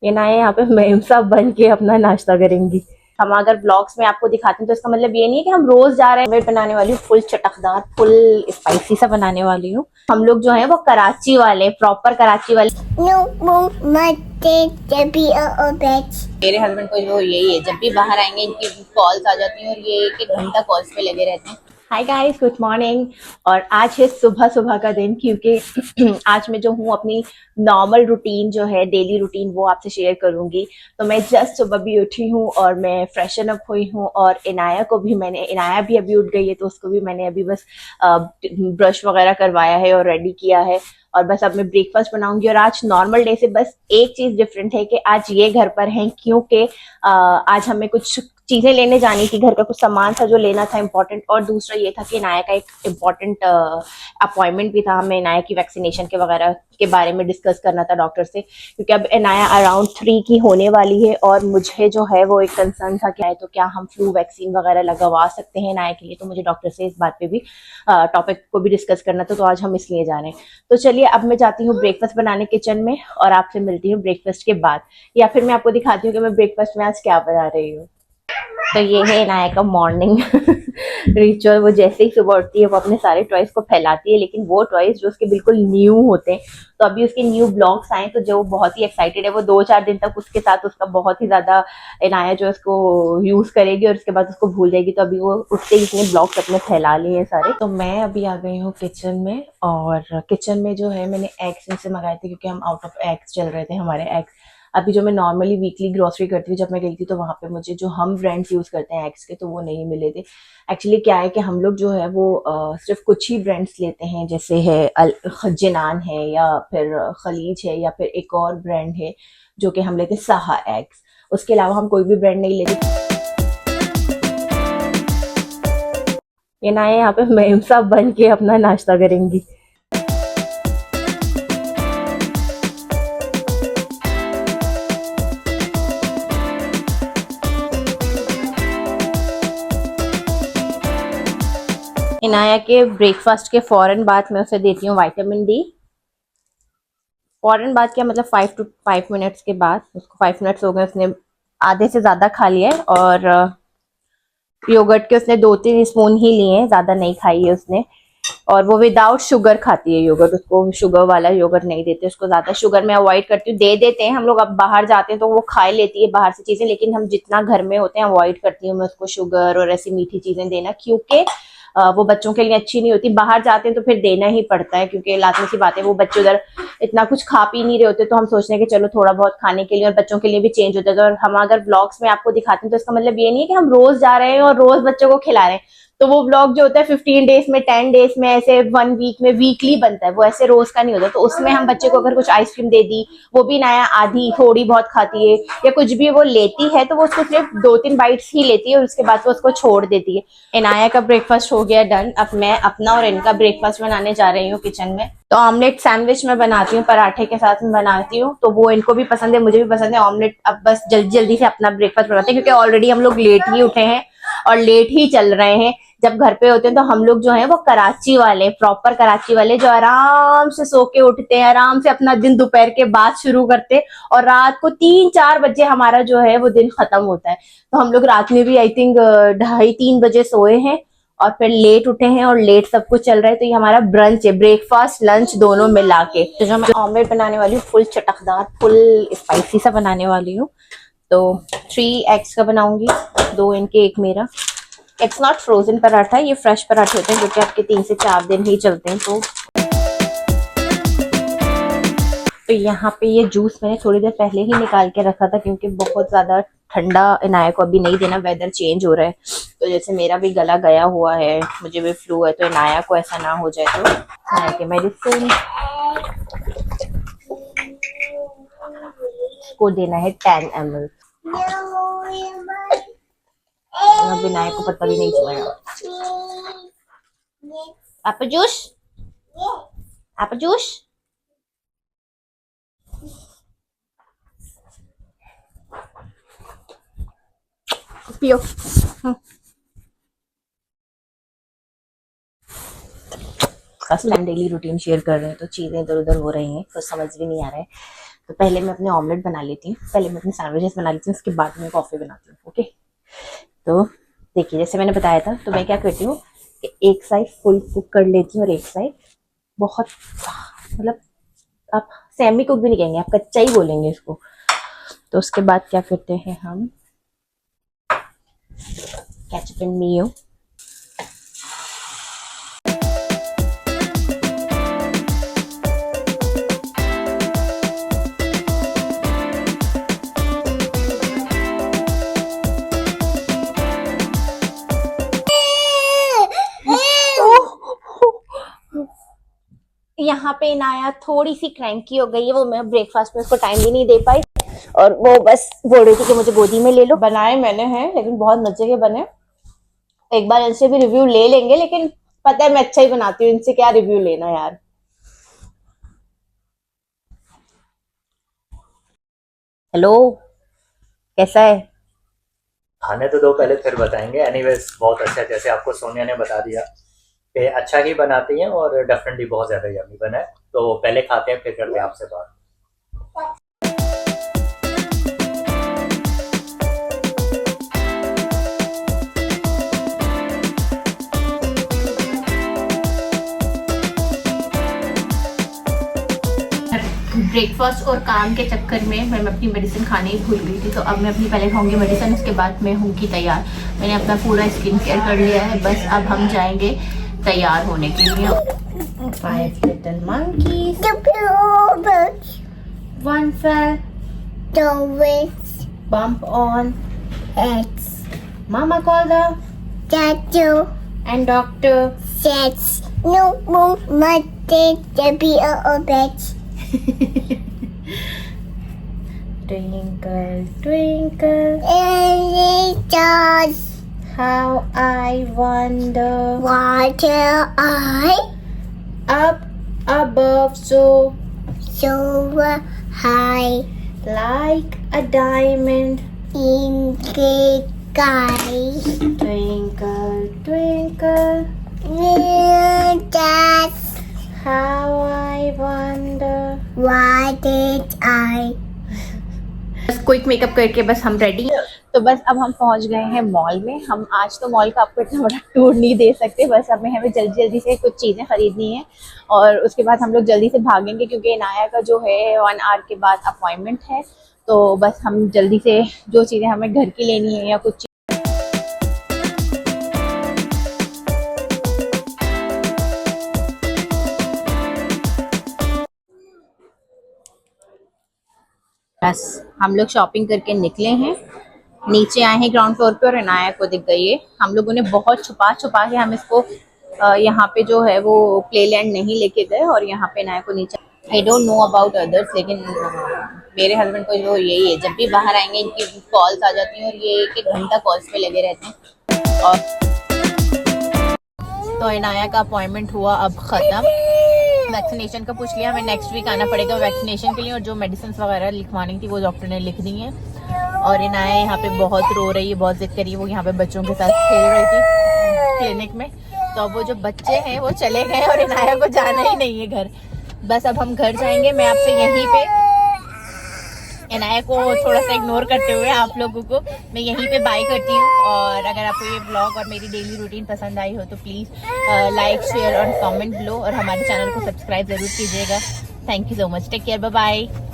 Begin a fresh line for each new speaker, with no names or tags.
ये ना यहाँ पे मेम साहब बन के अपना नाश्ता करेंगी। हम अगर ब्लॉग्स में आपको दिखाते हैं तो इसका मतलब ये नहीं है कि हम रोज जा रहे हैं। मैं बनाने वाली हूँ फुल चटकदार, फुल स्पाइसी सा बनाने वाली हूँ। हम लोग जो है वो कराची वाले, प्रॉपर कराची वाले। मेरे हस्बैंड को जो यही है, जब भी बाहर आएंगे इनकी कॉल्स आ जाती हैं और ये एक एक घंटा कॉल्स पे लगे रहते हैं। Hi guys, good morning. और आज है सुबह सुबह का दिन, क्योंकि आज मैं जो हूँ अपनी नॉर्मल रूटीन जो है, डेली रूटीन, वो आपसे शेयर करूंगी। तो मैं जस्ट सुबह भी उठी हूँ और मैं फ्रेशन अप हुई हूँ, और इनाया को भी मैंने, इनाया भी अभी उठ गई है तो उसको भी मैंने अभी बस ब्रश वगैरह करवाया है और रेडी किया है। और बस अब मैं ब्रेकफास्ट बनाऊंगी। और आज नॉर्मल डे से बस एक चीज डिफरेंट है कि आज ये घर पर हैं, क्योंकि आज हमें कुछ चीजें लेने जानी थी, घर का कुछ सामान था जो लेना था इम्पोर्टेंट। और दूसरा ये था कि इनाया का एक इम्पोर्टेंट अपॉइंटमेंट भी था, हमें इनाया की वैक्सीनेशन के वगैरह के बारे में डिस्कस करना था डॉक्टर से, क्योंकि अब इनाया अराउंड 3 की होने वाली है। और मुझे जो है वो एक कंसर्न था कि तो क्या हम फ्लू वैक्सीन वगैरह लगवा सकते हैं इनाया के लिए। तो मुझे डॉक्टर से इस बात पे भी टॉपिक को भी डिस्कस करना था, तो आज हम इसलिए जा रहे हैं। तो चलिए अब मैं जाती हूँ ब्रेकफास्ट बनाने किचन में, और आपसे मिलती हूँ ब्रेकफास्ट के बाद, या फिर मैं आपको दिखाती हूँ कि मैं ब्रेकफास्ट में आज क्या बना रही हूँ। तो ये है इनाया का मॉर्निंग रिचुअल। वो जैसे ही सुबह उठती है वो अपने सारे टॉयज को फैलाती है, लेकिन वो टॉयज जो उसके बिल्कुल न्यू होते हैं, तो अभी उसके न्यू ब्लॉग्स आए तो जो बहुत ही एक्साइटेड है, वो 2-4 दिन तक उसके साथ उसका बहुत ही ज्यादा इनाया जो उसको यूज करेगी और उसके बाद उसको भूल जाएगी। तो अभी वो उठते ही इसने ब्लॉग्स अपने फैला लिए हैं सारे। तो मैं अभी आ गई हूँ किचन में, और किचन में जो है मैंने एग्स इनसे मंगाए थे, क्योंकि हम आउट ऑफ एग्स चल रहे थे हमारे एग्स। अभी जो मैं नॉर्मली वीकली ग्रोसरी करती हूँ, जब मैं गई थी तो वहां पे मुझे जो हम ब्रांड्स यूज करते हैं एग्स के, तो वो नहीं मिले थे। एक्चुअली क्या है कि हम लोग जो है वो सिर्फ कुछ ही ब्रांड्स लेते हैं, जैसे है जिनान है, या फिर खलीज है, या फिर एक और ब्रांड है जो कि हम लेते हैं साहा एग्स। उसके अलावा हम कोई भी ब्रांड नहीं लेते। ये ना यहाँ पे मेम साहब बन के अपना नाश्ता करेंगी। इनाया के ब्रेकफास्ट के फौरन बाद मैं उसे देती हूँ विटामिन डी। फौरन बाद क्या मतलब 5 to 5 मिनट्स के बाद। उसको 5 मिनट्स हो गए, उसने आधे से ज्यादा खा लिया है। और योगर्ट के उसने 2-3 स्पून ही लिए हैं, ज्यादा नहीं खाई है उसने। और वो विदाउट शुगर खाती है योगर्ट, उसको शुगर वाला योगर्ट नहीं देते उसको। ज्यादा शुगर मैं अवॉइड करती हूँ, दे देते हैं हम लोग, अब बाहर जाते हैं तो वो खा लेती है बाहर से चीजें, लेकिन हम जितना घर में होते हैं अवॉइड करती हूँ मैं उसको शुगर और ऐसी मीठी चीजें देना, क्योंकि वो बच्चों के लिए अच्छी नहीं होती। बाहर जाते हैं तो फिर देना ही पड़ता है, क्योंकि लाजमी सी बात है, वो बच्चे उधर इतना कुछ खा पी नहीं रहे होते, तो हम सोचते हैं कि चलो थोड़ा बहुत खाने के लिए और बच्चों के लिए भी चेंज होता है। और हम अगर ब्लॉग्स में आपको दिखाते हैं तो इसका मतलब ये नहीं है कि हम रोज जा रहे हैं और रोज बच्चों को खिला रहे हैं। तो वो ब्लॉग जो होता है 15 डेज में, 10 डेज में, ऐसे 1 वीक में, वीकली बनता है, वो ऐसे रोज का नहीं होता। तो उसमें हम बच्चे को अगर कुछ आइसक्रीम दे दी, वो भी नया आधी थोड़ी बहुत खाती है, या कुछ भी वो लेती है तो वो उसको सिर्फ 2-3 बाइट्स ही लेती है और उसके बाद वो उसको छोड़ देती है। इनाया का ब्रेकफास्ट हो गया डन। अब मैं अपना और इनका ब्रेकफास्ट बनाने जा रही हूँ किचन में। तो ऑमलेट सैंडविच मैं बनाती हूँ, पराठे के साथ में बनाती हूँ, तो वो इनको भी पसंद है, मुझे भी पसंद है ऑमलेट। अब बस जल्दी जल्दी से अपना ब्रेकफास्ट बनाते हैं, क्योंकि ऑलरेडी हम लोग लेट ही उठे हैं और लेट ही चल रहे हैं। जब घर पे होते हैं तो हम लोग जो है वो कराची वाले, प्रॉपर कराची वाले, जो आराम से सो के उठते हैं, आराम से अपना दिन दोपहर के बाद शुरू करते हैं, और रात को 3-4 बजे हमारा जो है वो दिन खत्म होता है। तो हम लोग रात में भी आई थिंक 2:30-3 बजे सोए हैं, और फिर लेट उठे हैं और लेट सब कुछ चल रहा है। तो ये हमारा ब्रंच है, ब्रेकफास्ट लंच दोनों मिला के। तो जो मैं ऑमलेट बनाने वाली हूँ फुल चटकदार, फुल स्पाइसी सा बनाने वाली हूँ। तो 3 एग्स का बनाऊंगी, 2 इनके 1 मेरा। इट्स नॉट फ्रोजन पराठा, ये फ्रेश पराठे होते हैं जो कि आपके 3 से 4 दिन ही चलते हैं। तो यहाँ पे ये जूस मैंने थोड़ी देर पहले ही निकाल के रखा था, क्योंकि बहुत ज्यादा ठंडा इनाया को अभी नहीं देना, वेदर चेंज हो रहा है। तो जैसे मेरा भी गला गया हुआ है, मुझे भी फ्लू है, तो इनाया को ऐसा ना हो जाए, तो इनाया के मेडिसिन को देना है 10 ml। अब इनाया को पता भी नहीं चलेगा। एप्पल जूस, एप्पल जूस पियो। First time daily routine share कर रहे हैं तो चीजें इधर उधर हो रही हैं, कुछ समझ भी नहीं आ रहा है। तो पहले मैं अपने ऑमलेट बना लेती हूँ, पहले मैं अपने सैंडविचेस बना लेती हूँ, उसके बाद मैं कॉफ़ी बनाती हूँ। ओके, तो देखिए जैसे मैंने बताया था, तो मैं क्या करती हूँ कि एक साइड फुल कुक कर लेती हूँ और एक साइड बहुत, मतलब आप सेमी कुक भी नहीं कहेंगे, आप कच्चा ही बोलेंगे इसको। तो उसके बाद क्या करते हैं हम, केचप एंड मेयो। यहाँ पे इनाया थोड़ी सी क्रैंकी हो गई है, वो मैं ब्रेकफास्ट में उसको टाइम भी नहीं दे पाई और वो बस बोल रही थी कि मुझे गोदी में ले लो। बनाए मैंने हैं लेकिन बहुत मजे के बने, एक बार इनसे भी रिव्यू ले लेंगे, लेकिन पता है मैं अच्छा ही बनाती हूँ, इनसे क्या रिव्यू लेना यार। हेलो, कैसा है?
खाने तो दो पहले फिर बताएंगे। एनीवेज बहुत अच्छा, जैसे आपको सोनिया ने बता दिया कि अच्छा ही बनाती हैं और डेफिनेटली बहुत ज़्यादा यम्मी बना है। तो पहले खाते हैं फिर करते हैं आपसे बात।
ब्रेकफास्ट और काम के चक्कर में मैं अपनी मेडिसिन खाने ही भूल गई थी, तो अब मैं अपनी पहले खाऊंगी मेडिसिन, उसके बाद मैं होंगी तैयार। मैंने अपना पूरा स्किन केयर कर लिया है, बस अब हम जाएंगे तैयार होने के लिए। 5 little monkeys, one fell, bump on, mama called the and doctor
Says no more mutton to be a bitch.
Twinkle, twinkle,
And it does
how I wonder,
water I
up above so
so high
like a diamond.
in the sky.
Twinkle, twinkle,
That's
how I wonder.
why did I?
बस quick makeup करके बस हम ready हैं। तो बस अब हम पहुंच गए हैं मॉल में। हम आज तो मॉल का आपको इतना बड़ा टूर नहीं दे सकते, बस अब हमें जल्दी जल्दी से कुछ चीज़ें खरीदनी है और उसके बाद हम लोग जल्दी से भागेंगे, क्योंकि इनाया का जो है 1 आवर के बाद अपॉइंटमेंट है। तो बस हम जल्दी से जो चीज़ें हमें घर की लेनी है या कुछ बस हम लोग शॉपिंग करके निकले हैं, नीचे आए हैं ग्राउंड फ्लोर पे और इनाया को दिख गई है। हम लोगों ने बहुत छुपा छुपा के हम इसको यहाँ पे जो है वो प्ले लैंड नहीं लेके गए और यहाँ पे इनाया को नीचे, I don't know about others, लेकिन मेरे हस्बैंड को जो यही है, जब भी बाहर आएंगे इनकी कॉल्स आ जाती हैं और ये 1 घंटा कॉल्स पे लगे रहते हैं। और तो इनाया का अपॉइंटमेंट हुआ अब ख़त्म, वैक्सीनेशन का पूछ लिया, हमें नेक्स्ट वीक आना पड़ेगा वैक्सीनेशन के लिए, और जो मेडिसिन वगैरह लिखवानी थी वो डॉक्टर ने लिख दी हैं। और इनाया यहाँ पे बहुत रो रही है, बहुत जिद करी है, वो यहाँ पे बच्चों के साथ खेल रही थी क्लिनिक में। तो अब वो जो बच्चे हैं वो चले गए और इनाया को जाना ही नहीं है घर। बस अब हम घर जाएंगे। मैं आपसे यहीं पे इनाया को थोड़ा सा इग्नोर करते हुए आप लोगों को मैं यहीं पे बाय करती हूँ। और अगर आपको ये ब्लॉग और मेरी डेली रूटीन पसंद आई हो तो प्लीज़ लाइक, शेयर और कमेंट बिलो, और हमारे चैनल को सब्सक्राइब ज़रूर कीजिएगा। Thank you so much, take care, bye bye.